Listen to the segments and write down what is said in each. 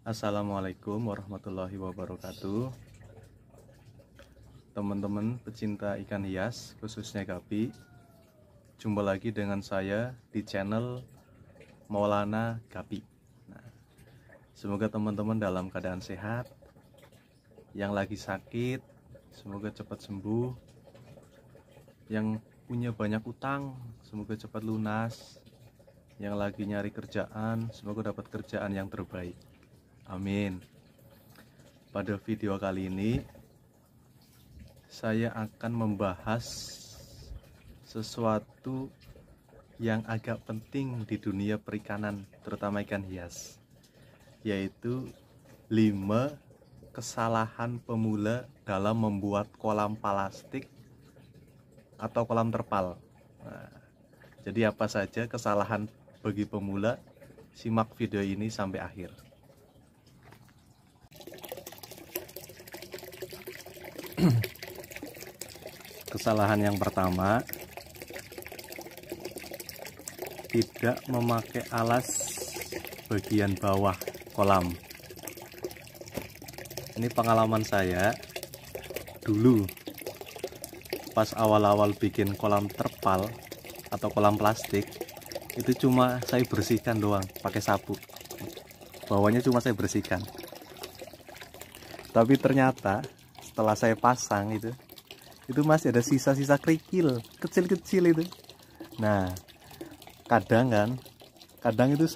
Assalamualaikum warahmatullahi wabarakatuh. Teman-teman pecinta ikan hias, khususnya gapi, jumpa lagi dengan saya di channel Maulana Gapi. Semoga teman-teman dalam keadaan sehat. Yang lagi sakit, semoga cepat sembuh. Yang punya banyak utang, semoga cepat lunas. Yang lagi nyari kerjaan, semoga dapat kerjaan yang terbaik. Amin. Pada video kali ini saya akan membahas sesuatu yang agak penting di dunia perikanan, terutama ikan hias, yaitu 5 kesalahan pemula dalam membuat kolam plastik atau kolam terpal. Jadi apa saja kesalahan bagi pemula? Simak video ini sampai akhir. Kesalahan yang pertama, tidak memakai alas bagian bawah kolam. Ini pengalaman saya dulu pas awal-awal bikin kolam terpal atau kolam plastik, itu cuma saya bersihkan doang pakai sapu. Bawahnya cuma saya bersihkan. Tapi ternyata setelah saya pasang itu masih ada sisa-sisa kerikil kecil-kecil itu. Nah, kadang itu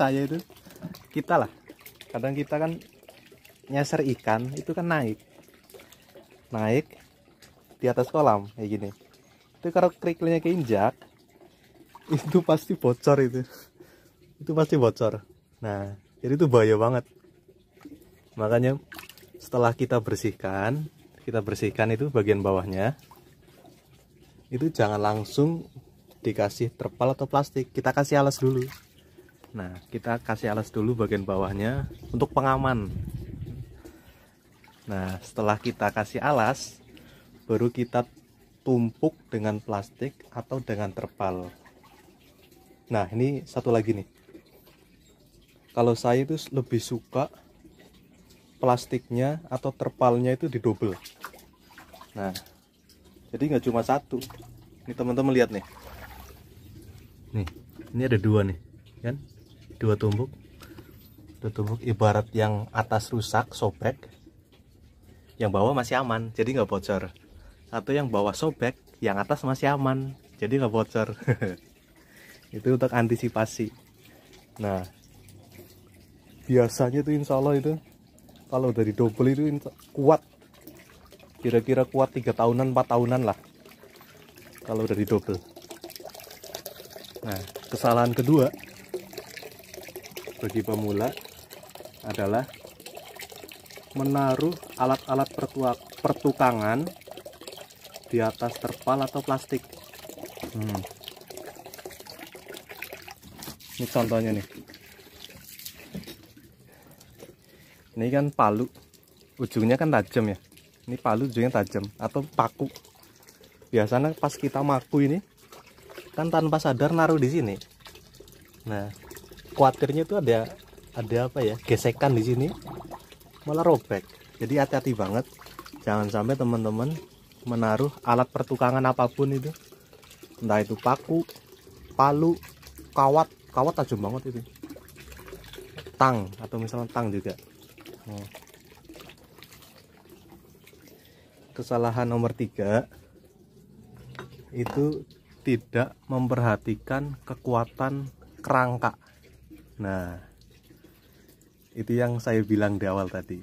kadang kita kan nyasar ikan itu kan naik di atas kolam kayak gini. Itu kalau kerikilnya keinjak, itu pasti bocor itu pasti bocor. Nah, jadi itu bahaya banget. Makanya setelah kita bersihkan itu bagian bawahnya, itu jangan langsung dikasih terpal atau plastik, kita kasih alas dulu. Nah, kita kasih alas dulu bagian bawahnya untuk pengaman. Nah, setelah kita kasih alas, baru kita tumpuk dengan plastik atau dengan terpal. Nah, ini satu lagi nih, kalau saya itu lebih suka plastiknya atau terpalnya itu didobel. Nah, jadi nggak cuma satu. Ini teman-teman lihat nih. Nih, ini ada dua nih, kan? Dua tumpuk. Ibarat yang atas rusak, sobek, yang bawah masih aman, jadi nggak bocor. Atau yang bawah sobek, yang atas masih aman, jadi nggak bocor. Itu untuk antisipasi. Nah, biasanya tuh insya Allah itu kalau dari double itu kuat, kira-kira kuat 3 tahunan 4 tahunan lah kalau udah di double. Nah, kesalahan kedua bagi pemula adalah menaruh alat-alat pertukangan di atas terpal atau plastik. Ini contohnya nih. Ini kan palu, ujungnya kan tajam ya. Ini palu ujungnya tajam atau paku. Biasanya pas kita maku ini kan tanpa sadar naruh di sini. Nah, khawatirnya itu ada apa ya, gesekan di sini, malah robek. Jadi hati-hati banget, jangan sampai teman-teman menaruh alat pertukangan apapun itu, entah itu paku, palu, kawat tajam banget itu, tang atau misalnya tang juga. Kesalahan nomor 3 itu tidak memperhatikan kekuatan kerangka. Nah, itu yang saya bilang di awal tadi.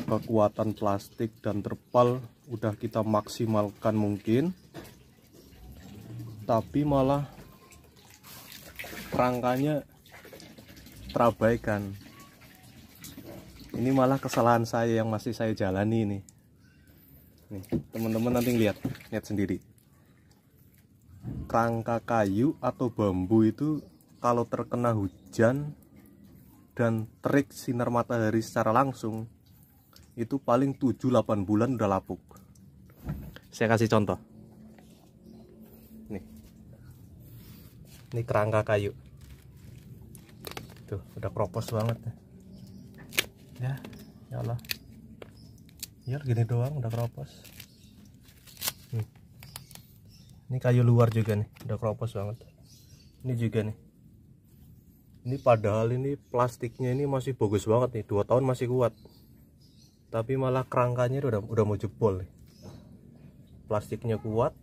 Kekuatan plastik dan terpal udah kita maksimalkan mungkin, tapi malah kerangkanya terabaikan. Ini malah kesalahan saya yang masih saya jalani nih. Nih, teman-teman nanti lihat sendiri. Kerangka kayu atau bambu itu kalau terkena hujan dan terik sinar matahari secara langsung, itu paling 7-8 bulan udah lapuk. Saya kasih contoh. Ini kerangka kayu. Tuh, udah kropos banget. Ya Allah, ya gini doang udah keropos. Ini kayu luar juga nih, udah keropos banget. Ini juga nih, ini padahal ini plastiknya ini masih bagus banget nih, 2 tahun masih kuat, tapi malah kerangkanya udah mau jebol nih. Plastiknya kuat,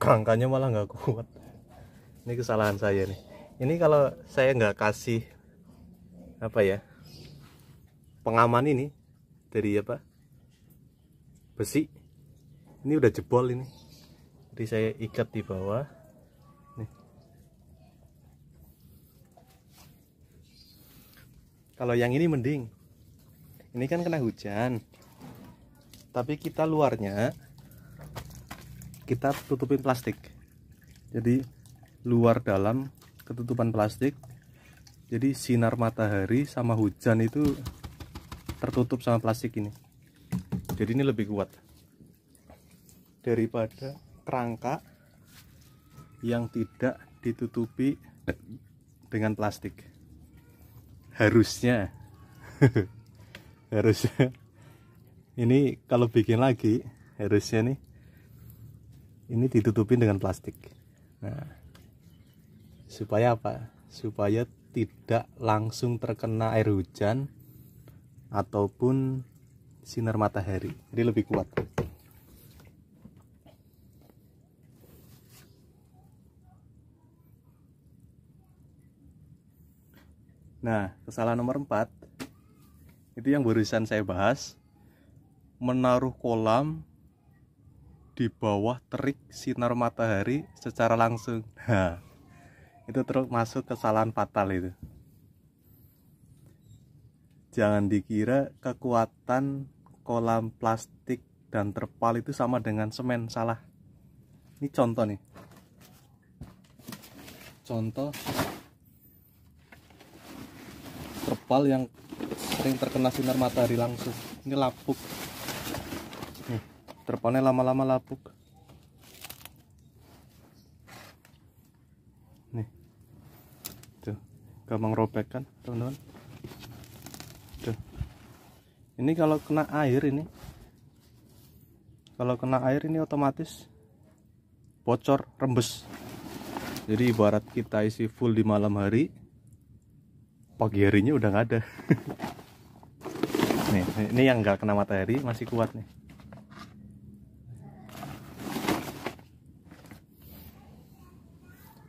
kerangkanya malah nggak kuat. Ini kesalahan saya nih. Ini kalau saya nggak kasih apa ya, pengaman ini dari apa, besi, ini udah jebol ini. Jadi saya ikat di bawah nih. Kalau yang ini mending, ini kan kena hujan, tapi kita luarnya kita tutupin plastik, jadi luar dalam ketutupan plastik, jadi sinar matahari sama hujan itu tertutup sama plastik ini. Jadi ini lebih kuat daripada kerangka yang tidak ditutupi dengan plastik. Harusnya harusnya ini kalau bikin lagi harusnya nih ini ditutupin dengan plastik. Nah, supaya apa? Supaya tidak langsung terkena air hujan ataupun sinar matahari, jadi lebih kuat. Nah, kesalahan nomor 4 itu yang barusan saya bahas, menaruh kolam di bawah terik sinar matahari secara langsung. Nah, itu termasuk kesalahan fatal itu. Jangan dikira kekuatan kolam plastik dan terpal itu sama dengan semen, salah. Ini contoh nih, contoh terpal yang sering terkena sinar matahari langsung. Ini lapuk nih, terpalnya lama-lama lapuk nih, tuh gampang robek kan teman-teman. Tuh, ini kalau kena air ini, otomatis bocor, rembes. Jadi ibarat kita isi full di malam hari, pagi harinya udah nggak ada. Nih, ini yang nggak kena matahari masih kuat nih.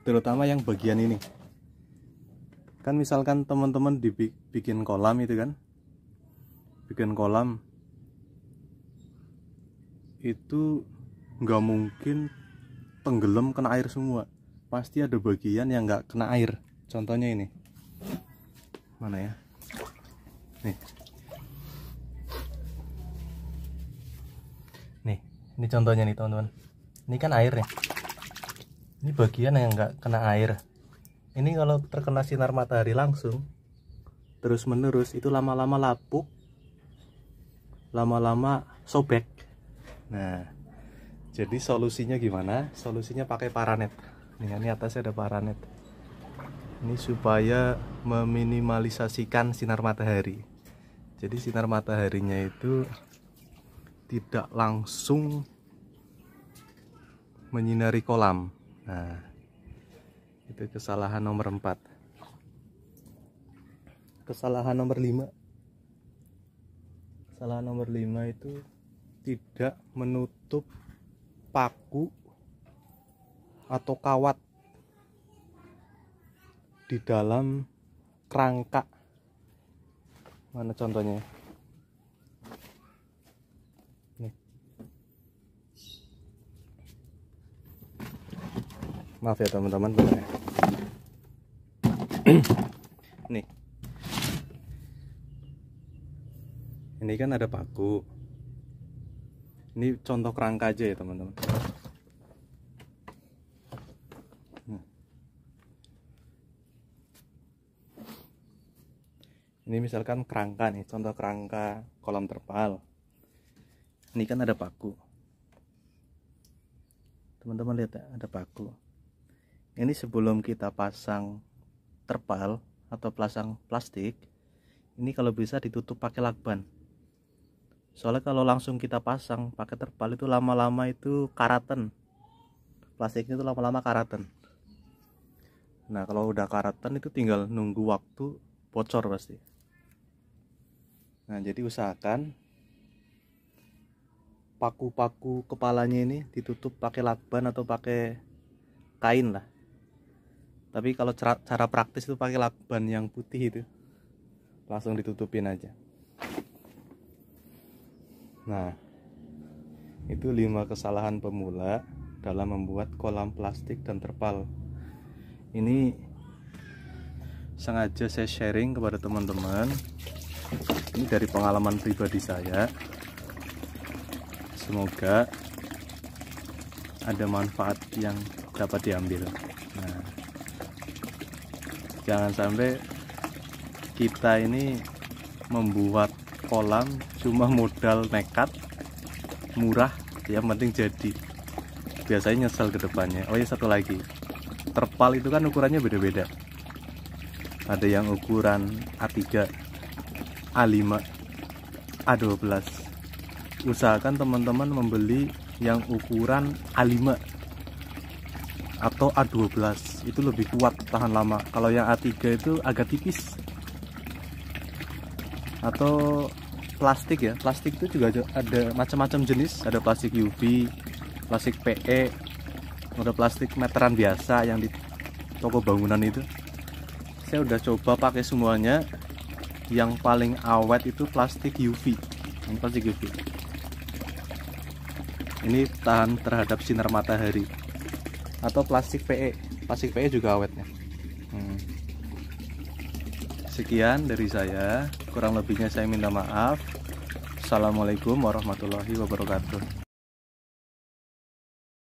Terutama yang bagian ini. Kan misalkan teman-teman dibikin kolam itu kan, bikin kolam itu nggak mungkin tenggelam kena air semua, pasti ada bagian yang nggak kena air. Contohnya ini, mana ya, nih, ini contohnya nih teman-teman. Ini kan air nih, ini bagian yang nggak kena air. Ini kalau terkena sinar matahari langsung terus menerus, itu lama-lama lapuk, lama-lama sobek. Nah, jadi solusinya gimana? Solusinya pakai paranet. Ini atasnya ada paranet. Ini supaya meminimalisasikan sinar matahari. Jadi sinar mataharinya itu tidak langsung menyinari kolam. Nah, itu kesalahan nomor 4. Kesalahan nomor 5. Kesalahan nomor 5 itu tidak menutup paku atau kawat di dalam kerangka. Mana contohnya? Nih. Maaf ya teman-teman, nih, ini kan ada paku. Ini contoh kerangka aja ya teman-teman. Ini misalkan kerangka nih, contoh kerangka kolam terpal. Ini kan ada paku. Teman-teman lihat ya, ada paku. Ini sebelum kita pasang terpal atau pasang plastik, ini kalau bisa ditutup pakai lakban. Soalnya kalau langsung kita pasang pakai terpal itu lama-lama itu karatan. Plastiknya itu lama-lama karatan. Nah, kalau udah karatan itu tinggal nunggu waktu bocor pasti. Nah, jadi usahakan paku-paku kepalanya ini ditutup pakai lakban atau pakai kain lah. Tapi kalau cara praktis itu pakai lakban yang putih itu, langsung ditutupin aja. Nah, itu 5 kesalahan pemula dalam membuat kolam plastik dan terpal. Ini sengaja saya sharing kepada teman-teman. Ini dari pengalaman pribadi saya. Semoga ada manfaat yang dapat diambil. Nah, jangan sampai kita ini membuat kolam cuma modal nekat, murah, yang penting jadi. Biasanya nyesel ke depannya. Oh ya, satu lagi, terpal itu kan ukurannya beda-beda. Ada yang ukuran A3, A5, A12. Usahakan teman-teman membeli yang ukuran A5 atau A12, itu lebih kuat, tahan lama. Kalau yang A3 itu agak tipis. Atau plastik ya, plastik itu juga ada macam-macam jenis. Ada plastik UV, plastik PE, ada plastik meteran biasa yang di toko bangunan itu. Saya udah coba pakai semuanya. Yang paling awet itu plastik UV. Ini plastik UV. Ini tahan terhadap sinar matahari. Atau plastik PE. Plastik PE juga awetnya. Sekian dari saya. Kurang lebihnya saya minta maaf. Assalamualaikum warahmatullahi wabarakatuh.